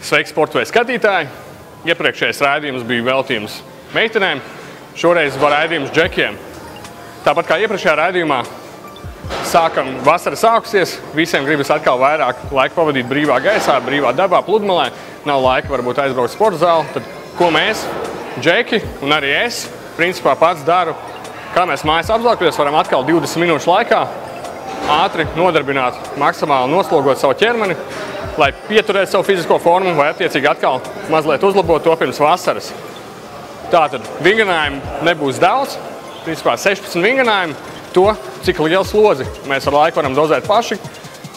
Sveiki, sportveida skatītāji! Iepriekšējais raidījums bija veltījums meitenēm, šoreiz raidījums džekiem. Tāpat kā iepriekšējā raidījumā sākam vasara sākusies, visiem gribas atkal vairāk laika pavadīt brīvā gaisā, brīvā dabā, pludmalē. Nav laika varbūt aizbraukt sporta zāli. Tad ko mēs, džeki un arī es, principā pats daru, kā mēs mājas apstākļos varam atkal 20 minūšu laikā ātri nodarbināt, maksimāli noslogot savu ķermeni, lai pieturētu savu fizisko formu vai attiecīgi atkal mazliet uzlabot to pirms vasaras. Tātad vingrinājumu nebūs daudz, principā 16 vingrinājumu, to, cik lielu slodzi mēs ar laiku varam dozēt paši.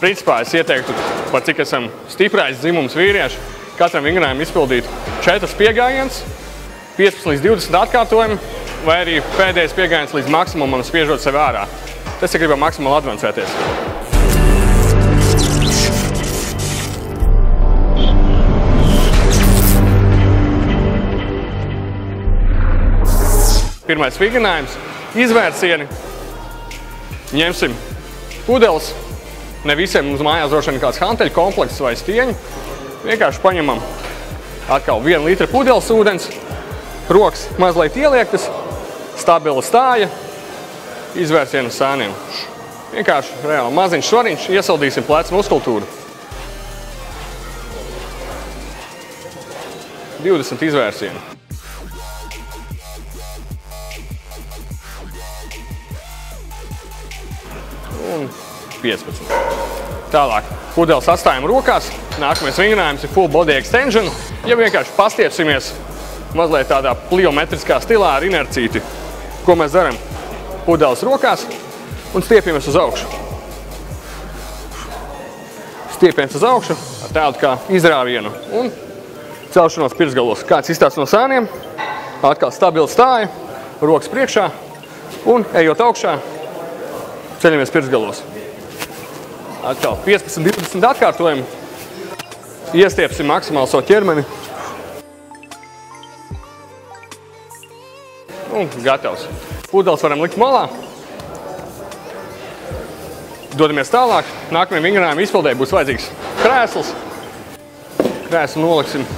Principā es ieteiktu, par cik esam stiprais dzimums vīrieši, katram vingrinājumam izpildīt 4 piegājienus, 15 līdz 20 atkārtojumi, vai arī pēdējais piegājiens līdz maksimumam spiežot sevi ārā. Tas, ja gribam maksimāli advancēties. Pirmais vingrinājums – izvērsieni. Ņemsim pudeles. Ne visiem mums mājās droši vien kāds hanteļu komplekss vai stieņi. Vienkārši paņemam atkal 1 litra pudeles ūdens, rokas mazliet ieliektas, stabila stāja, izvērsienu uz sāniem. Vienkārši reāli maziņš svariņš, iesaldīsim plecu muskultūru. 20 izvērsienu. Un 15. Tālāk, pudeles atstājam rokās. Nākamais vingrinājums ir full body extension. Ja vienkārši pastiepsimies mazliet tādā pliometriskā stilā ar inercīti, ko mēs darām? Pudeles rokās un stiepiamies uz augšu. Stiepiens uz augšu ar tādu kā izrāvienu un celšanos pirksgalos. Kāds izstāsts no sāniem, atkal stabila stāja, rokas priekšā un ejot augšā, ceļamies pirksgalos. Atkal 15-20 atkārtojumi. Iestiepsim maksimāli savu ķermeni. Un gatavs. Pudeles varam likt malā. Dodamies tālāk. Nākamajam vingrinājumu izpildē būs vajadzīgs krēsls. Krēslu noliksim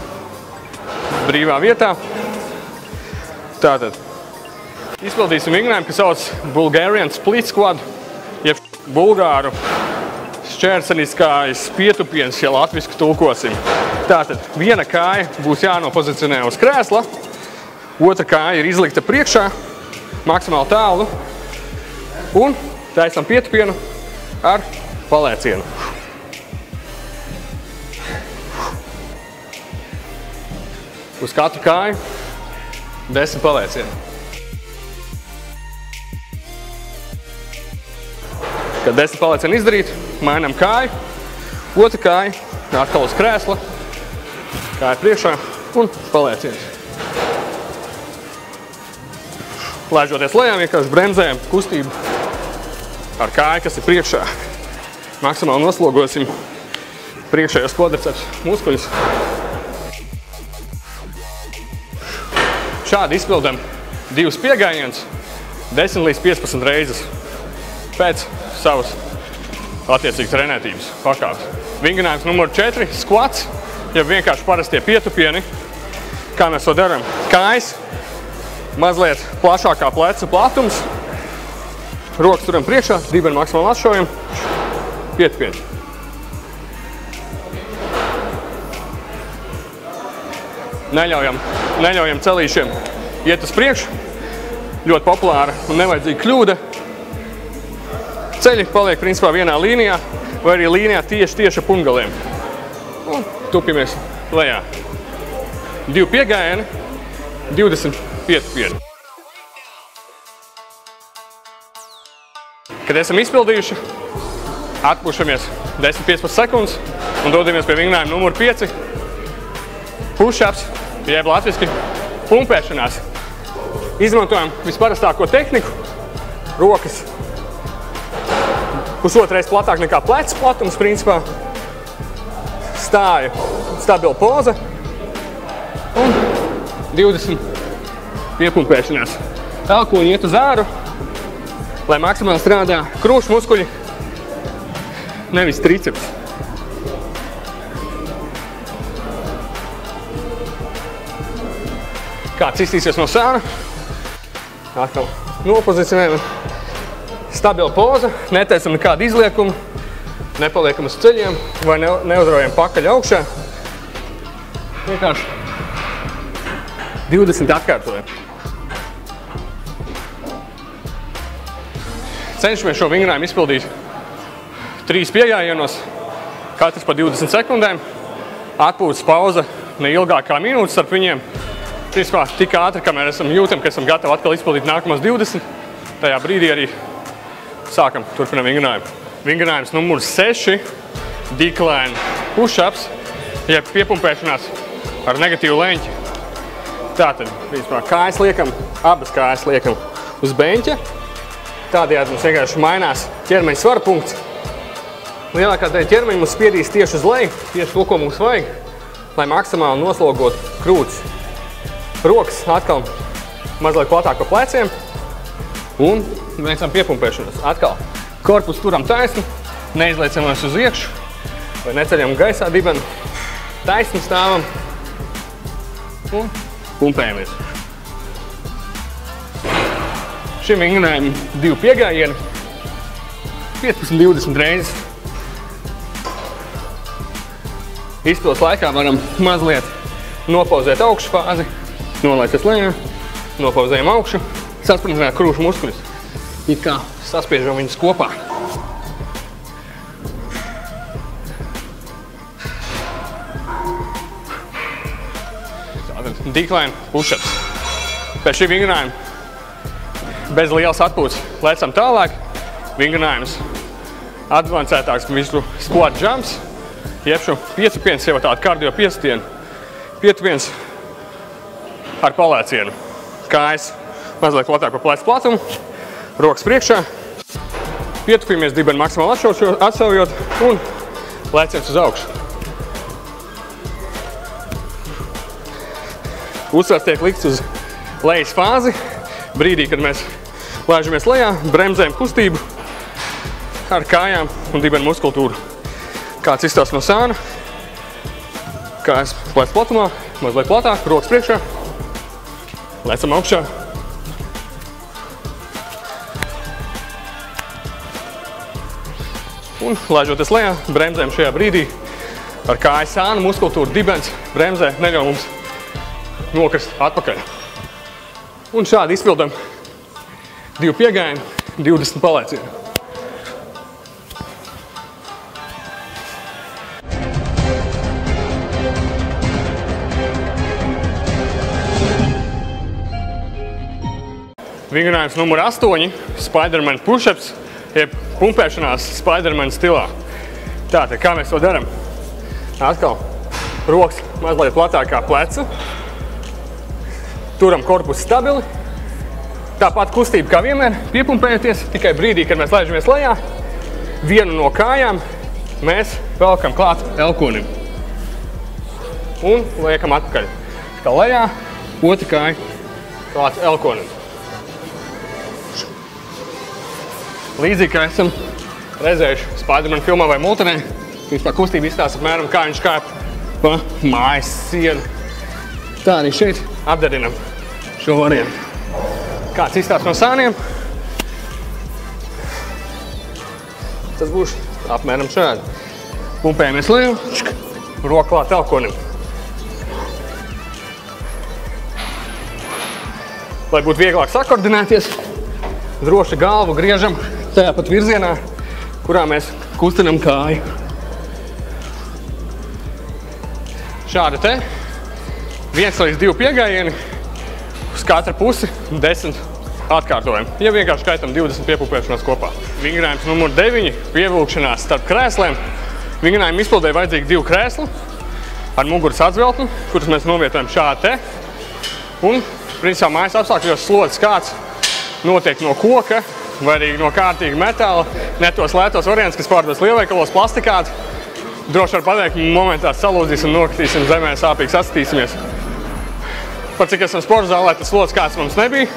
brīvā vietā. Tātad izpildīsim vingrinājumu, kas sauc Bulgarian Split Squat, jeb bulgāru šķērseniskais pietupiens, ja latviski tulkosim. Tātad viena kāja būs jānopozicionē uz krēsla, otra kāja ir izlikta priekšā, maksimāli tālu, un taisam pietupienu ar palēcienu. Uz katru kāju 10 palēcienu. Kad 10 palēcienu izdarīt, mainām kāju, otra kāja, atkal uz krēsla, kāja priekšā un palēciens. Lēžoties lejā, vienkārši bremzējam kustību ar kāju, kas ir priekšā. Maksimāli noslogosim priekšējos kvadriceps muskuļus. Šādi izpildam 2 piegājienus, 10 līdz 15 reizes pēc savas attiecīgi trenētības pakāpes. Vingrinājums numur 4 – squats, ja vienkārši parastie pietupieni. Kā mēs to darām? Kājas, mazliet plašākā pleca platums, rokas turam priekšā, dibeni maksimāli atšaujam, pietupieni. Neļaujam celīšiem iet uz priekšu, ļoti populāra un nevajadzīga kļūda. Ceļi paliek principā vienā līnijā, vai arī līnijā tieši ar pungaliem. Un tupimies lejā. 2 piegājieni, 20 pietupieni. Kad esam izpildījuši, atpūšamies 10-15 sekundes un dodamies pie vingrinājuma numur 5. Push-ups, jeb latviski pumpēšanās. Izmantojam visparastāko tehniku, rokas pusotreiz platāk nekā plecs platums, principā. Stāja, stabila poza un 20 piepumpēšanās. Elkoņi iet uz āru, lai maksimāli strādā krūšu muskuļi, nevis triceps. Kāds iztīsies no sāna. Atkal nopozicionējam. Stabila poza, netaisam nekādu izliekumu, nepaliekam uz ceļiem vai neuzraujam pakaļ augšā. Vienkārši 20 atkārtojam. Cenšamies šo vingrinājumu izpildīt 3 piegājienos, katrs pa 20 sekundēm. Atpūtas pauza ne ilgāk kā minūtes starp viņiem. Principā tik ātri, kamēr esam jūtam, ka esam gatavi atkal izpildīt nākamās 20. Tajā brīdī arī sākam, turpinam vingrinājumu. Vingrinājums numurs 6, decline push-ups, jeb piepumpēšanās ar negatīvu leņķi. Tātad, principā, kājas liekam, abas kājas liekam uz beņķa. Tādējādi mums vienkārši mainās ķermeņa svara punkts. Lielākā daļa ķermeņa mums spiedīs tieši uz leju, tieši to, ko mums vajag, lai maksimāli noslogotu krūtis. Rokas atkal mazliet platāk pa pleciem. Un veicam piepumpēšanos. Atkal korpusu turam taisni, neizliecamies uz iekšu vai neceļam gaisā dibenu. Taisni stāvam un pumpējamies. Šim vingrinājumam 2 piegājieni, 15-20 reizes. Izpildes laikā varam mazliet nopauzēt augšu fāzi, nolaisties lejā, nopauzējam augšu. Sasprinzināt krūšu muskuļus. It kā saspiežam viņus kopā. Tātad decline push-ups. Pēc šī vingrinājuma bez lielas atpūtas lecam tālāk. Vingrinājums advancētāks visu squat jumps. Jeb šo pietupiens, jau tādu kardio piesitienu. Pietupiens ar palēcienu. Kājas mazliet platāk pa plecu platumu, rokas priekšā, pietupamies dibeni maksimāli atsaujot un lēciens uz augšu. Uzsvars tiek likts uz lejas fāzi. Brīdī, kad mēs lēžamies lejā, bremzējam kustību ar kājām un dibeni muskultūru. Kāds izstās no sāna, kājas plecu platumā, mazliet platāk, rokas priekšā, lēcam augšā. Un lēžoties lejā, bremzējam šajā brīdī ar kāju sānu, muskultūru, dibens, bremzē, neļauj mums nokrist atpakaļ. Un šādi izpildam 2 piegājieni, 20 palēcienu. Vingrinājums numur 8, Spiderman push-ups, jeb pumpēšanās Spiderman stilā. Tātad, kā mēs to daram? Atkal rokas mazliet platāk kā pleca. Turam korpusu stabili. Tāpat kustība kā vienmēr, piepumpējoties, tikai brīdī, kad mēs lēžamies lejā, vienu no kājām mēs velkam klāt elkonim. Un liekam atpakaļ. Kā lejā, otra kāja klāt elkonim. Līdzīgi, kā esam redzējuši Spiderman filmā vai multinē, vispār kustība izstāsta apmēram, kā viņš kāp pa mājas sienu. Tā arī šeit apdarinam šo variantu. Kāds izstāsta no sāniem, tas būs apmēram šādi. Pumpējamies lejā, roka klāt elkonim. Lai būtu vieglāk sakoordinēties, droši galvu griežam tajā pat virzienā, kurā mēs kustinam kāju. Šādi te 1 līdz 2 piegājieni uz katru pusi 10 atkārtojam. Ja vienkārši skaitam 20 piepumpēšanās kopā. Vingrinājums numur 9, pievilkšanās starp krēsliem. Vingrinājumu izpildē vajadzīgi 2 krēsli ar muguras atzveltni, kurus mēs novietojam šādi te. Un, principā, mājas apstākļos slodzes kāds notiek no koka vai arī no kārtīga metāla, ne tos lētos variants, kas pārdos lielveikalos plastikāti. Droši var pateikt, momentā salūdzīsim, nokritīsim zemē, sāpīgi saskatīsimies. Par cik esam sporta zālē, tas slodzes kāds mums nebija.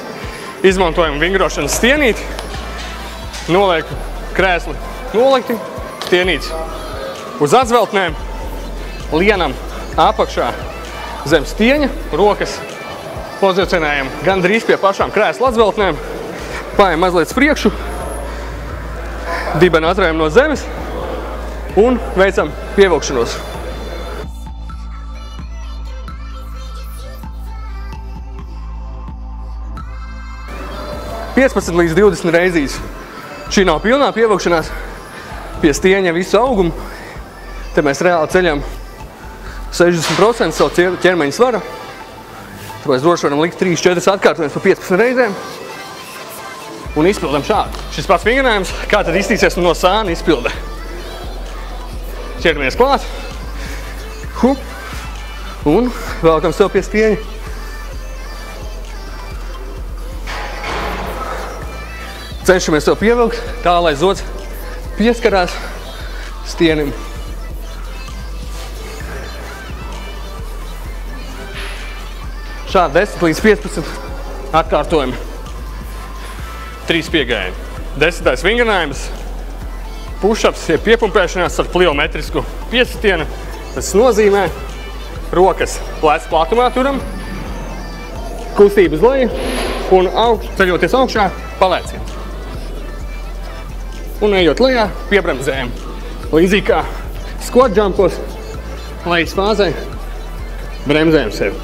Izmantojam vingrošanas stienīti, nolieku krēsli nolikti, stienīts uz atzveltnēm, lienam apakšā zem stieņa, rokas Pozicionējam gandrīz pie pašām krēsla atzveltnēm. Pājam mazliet priekšu. Dibenu atrājam no zemes. Un veicam pievilkšanos. $15 līdz 20 reizīs. Šī nav pilnā pievilkšanās pie stieņa visu augumu. Te mēs reāli ceļam 60% savu ķermeņa svara. Tāpēc droši varam likt 3-4 atkārtojumus pa 15 reizēm. Un izpildam šādi. Šis pats vingrinājums, kā tad iztīsies no sāna izpilde. Ķeramies klāt. Hup. Un velkam sev pie stieņa. Cenšamies to pievilkt tā, lai zods pieskarās stienim. Šādi 10 līdz 15 atkārtojumi. 3 piegājieni. 10. vingrinājums. Push-ups, jeb piepumpēšanās ar pliometrisku piesitienu. Tas nozīmē rokas plecu platumā turam, kustību uz leju un ceļoties augšā palēcienu. Un ejot lejā, piebremzējam. Līdzīgi kā squat jumpos, lejas fāzē, bremzējam sevi.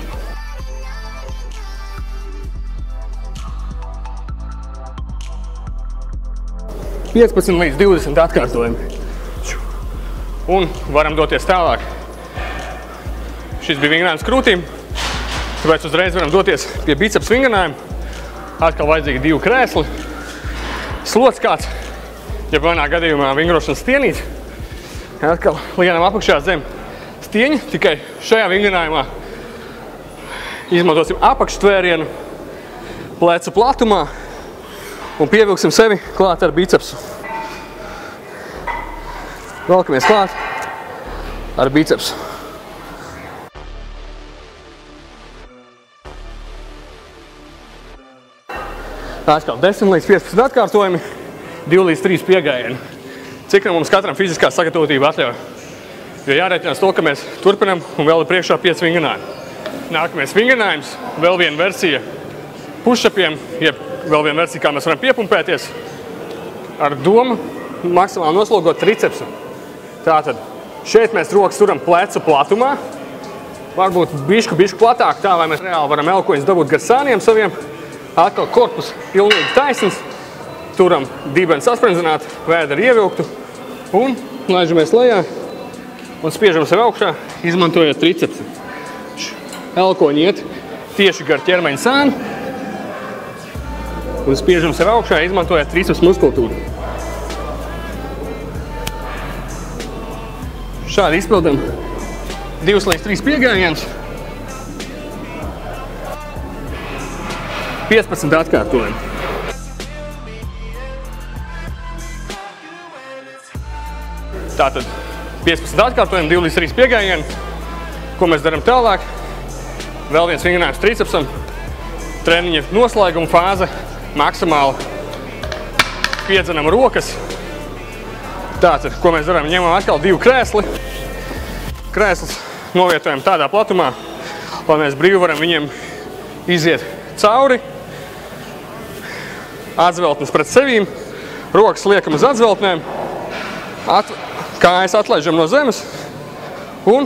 $15 līdz 20 atkārtojumi. Un varam doties tālāk. Šis bija vingrinājums krūtīm, tāpēc uzreiz varam doties pie biceps vingrinājumu. Atkal vajadzīgi 2 krēsli. Slots kāds. Ja manā gadījumā vingrošanas stienīts, atkal lienam apakšā zem stieņa, tikai šajā vingrinājumā izmantosim apakštvērienu plecu platumā un pievilksim sevi klāt ar bicepsu. Velkamies klāt ar bicepsu. Atkal 10 līdz 15 atkārtojumi. 2 līdz 3 piegājieni. Cik mums katram fiziskā sagatavotība atļauj. Jo jārēķinās to, ka mēs turpinam un vēl ir priekšā 5 vingrinājumi. Nākamais vingrinājums, vēl viena versija push-upiem, jeb vēl viena versija, kā mēs varam piepumpēties ar domu maksimāli noslogot tricepsu. Tātad šeit mēs rokas turam plecu platumā, varbūt bišku platāk tā, lai mēs reāli varam elkoņus dabūt gar sāniem saviem. Atkal korpus pilnīgi taisns. Turam dibeni sasprindzināt, vēderi ievilktu un laižamies lejā un spiežam sev augšā, izmantojot tricepsi. Elkoņi iet tieši gar ķermeņa sānu un spiežam sev augšā, izmantojot triceps muskultūru. Šādi izpildam 2 līdz 3 piegājienus. 15 atkārtojumi. Tātad 15 atkārtojumi, 2 līdz 3 piegājieni. Ko mēs darām tālāk? Vēl viens vingrinājums tricepsam. Treniņa noslēguma fāze. Maksimāli piedzenam rokas. Tātad, ko mēs darām? Ņemam atkal 2 krēsli. Krēslis novietojam tādā platumā, lai mēs brīvi varam viņiem iziet cauri. Atzveltnes pret sevīm. Rokas liekam uz atzveltnēm. Kājas atlaižam no zemes un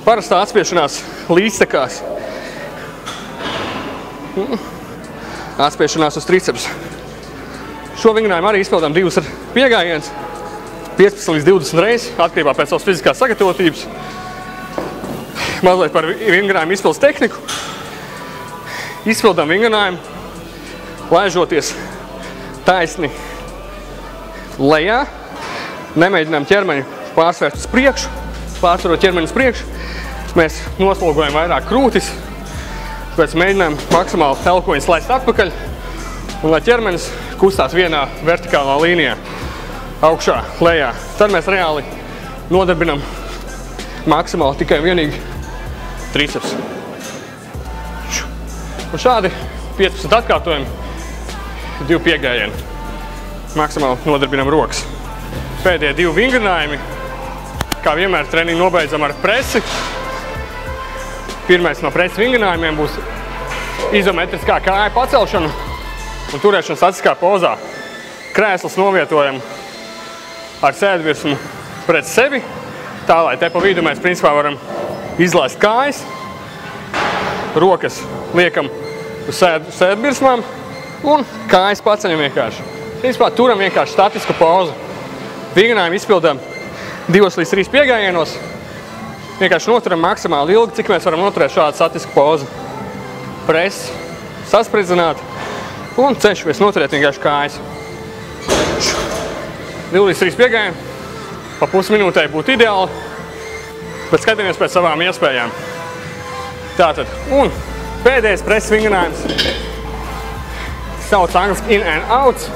parastā atspiešanās līdztekās. Atspiešanās uz triceps. Šo vingrinājumu arī izpildām 2 piegājienus, 15 līdz 20 reizes, atkarībā pēc savas fiziskās sagatavotības. Mazliet par vingrinājumu izpildes tehniku. Izpildām vingrinājumu, laižoties taisni lejā. Nemēģinām ķermeņu pārsvērt uz priekšu, pārsvarot ķermeņu uz priekšu. Mēs noslogojam vairāk krūtis, tāpēc mēģinām maksimāli elkoņus laist atpakaļ un lai ķermenis kustās vienā vertikālā līnijā, augšā, lejā. Tad mēs reāli nodarbinam maksimāli tikai vienīgi triceps. Un šādi 15 atkārtojumi, 2 piegājieni. Maksimāli nodarbinam rokas. Pēdējie 2 vingrinājumi, kā vienmēr treniņu nobeidzam ar presi. Pirmais no preses vingrinājumiem būs izometriskā kāja pacelšana un turēšana statiskā pozā. Krēsls novietojam ar sēdvirsmu pret sevi, tā lai te pa vidu mēs principā varam izlaist kājas. Rokas liekam uz sēdvirsmām un kājas paceļam vienkārši. Principā turam vienkārši statisku pozu. Vingrinājumu izpildām 2 līdz 3 piegājienos. Vienkārši noturam maksimāli ilgi, cik mēs varam noturēt šādu statisku pozu. Press, saspridzināt un cenšamies noturēt vienkārši kājas. 2 līdz 3 piegājieni, pa pusminūtē būtu ideāli, bet skatāmies pēc savām iespējām. Tātad, un pēdējais press vingrinājums. Sauc angliski in and out,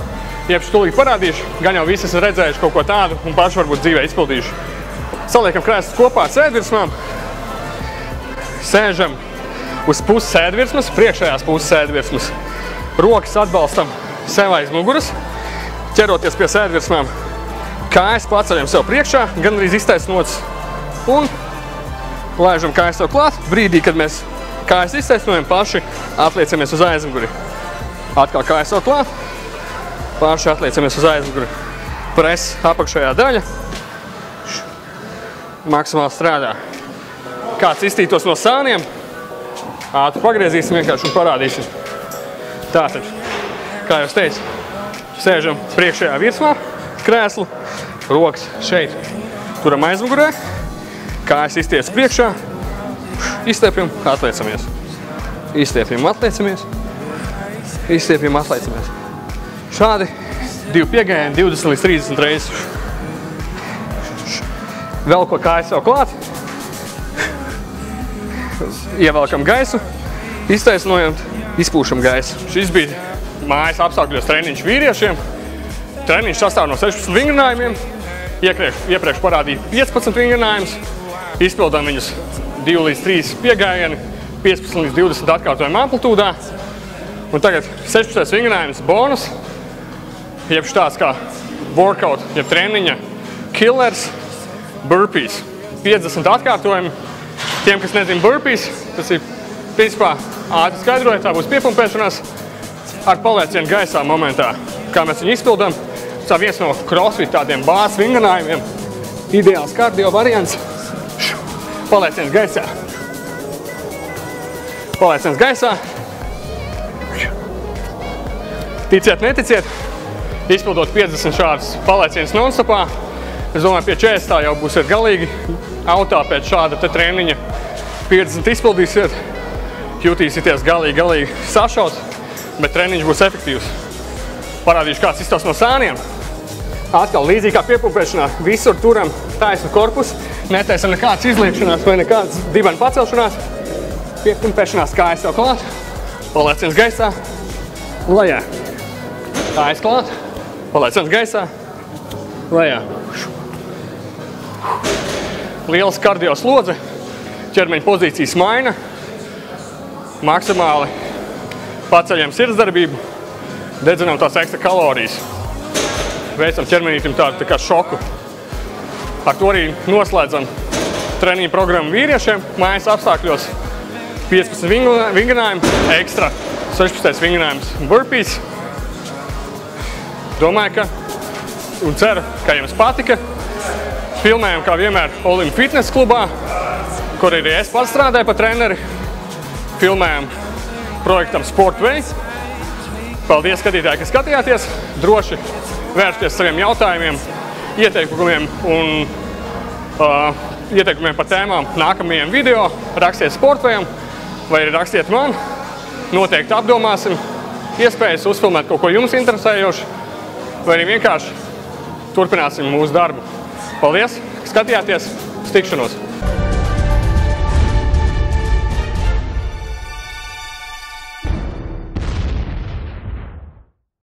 jeb tūlīt parādīšu, gan jau visi esat redzējuši kaut ko tādu un paši varbūt dzīvē izpildījuši. Saliekam krēslus kopā ar sēdvirsmām, sēžam uz puses sēdvirsmas, priekšējās puses sēdvirsmas. Rokas atbalstam sev aiz muguras, ķeroties pie sēdvirsmām. Kājas paceļam sev priekšā, gan arī iztaisnotas, un laižam kājas sev klāt. Brīdī, kad mēs kājas iztaisnojam, paši atliecamies uz aizmuguri. Atkal kājas sev klāt, paši atliecamies uz aizmuguri. Press apakšējā daļa. Maksimāli strādā. Kāds iztītos no sāniem, ātri pagriezīsim vienkārši un parādīsim. Tātad, kā jau teicu, sēžam priekšējā virsmā krēslu, rokas šeit turam aizmugurē, kājas iztiec priekšā, izstiepjam, atliecamies. Izstiepjam, atliecamies, izstiepjam, atliecamies. Šādi 2 piegājieni, 20 līdz 30 reizes. Vēl ko kājas sev klāt. Ievelkam gaisu, iztaisnojam, izpūšam gaisu. Šis bija mājas apstākļos treniņš vīriešiem. Treniņš sastāv no 16 vingrinājumiem. Iepriekš parādīju 15 vingrinājumus. Izpildām viņus 2 līdz 3 piegājieni, 15 līdz 20 atkārtojumu amplitūdā. Un tagad 16. vingrinājums bonus, jeb tāds kā workout, jeb treniņa killers. Burpees. 50 atkārtojumi. Tiem, kas nezina burpees, tas ir principā ātri skaidroja, tā būs piepumpēšanās ar paliecienu gaisā momentā. Kā mēs viņu izpildām, tas ir viens no crossfit tādiem bāzes vingrinājumiem. Ideāls kardio variants. Palieciens gaisā. Palieciens gaisā. Ticiet, neticiet, izpildot 50 šādus paliecienus non-stopā. Es domāju, pie 40 jau būsiet galīgi autā pēc šāda te treniņa. 50 izpildīsiet, jutīsieties galīgi sašaut, bet treniņš būs efektīvs. Parādīšu, kāds izstāv no sāniem. Atkal līdzīgi kā piepumpēšanā, visur turam taisnu korpusu, netaisam nekādas izliekšanās vai nekādas dibena pacelšanās. Piepumpēšanās kājas jau klāt, palieciens gaisā, lejā. Kājas klāt, palieciens gaisā, lejā. Lielas kardio slodze, ķermeņa pozīcijas maina, maksimāli paceļam sirdsdarbību, dedzinām tās ekstra kalorijas. Veicam ķermenītim tādu tā kā šoku. Ar to arī noslēdzam treniņu programmu vīriešiem mājas apstākļos. 15 vingrinājumi, ekstra 16. vingrinājums burpees. Domāju, ka un ceru, ka jums patika. Filmējam, kā vienmēr, Olimp fitness klubā, kur arī es pats strādāju pa treneri. Filmējam projektam Sportway. Paldies, skatītāji, ka skatījāties. Droši vērsties saviem jautājumiem, ieteikumiem par tēmām nākamajiem video. Rakstiet Sportwayam vai arī rakstiet man. Noteikti apdomāsim iespējas uzfilmēt kaut ko jums interesējoši vai arī vienkārši turpināsim mūsu darbu. Paldies, ka skatījāties. Uz tikšanos!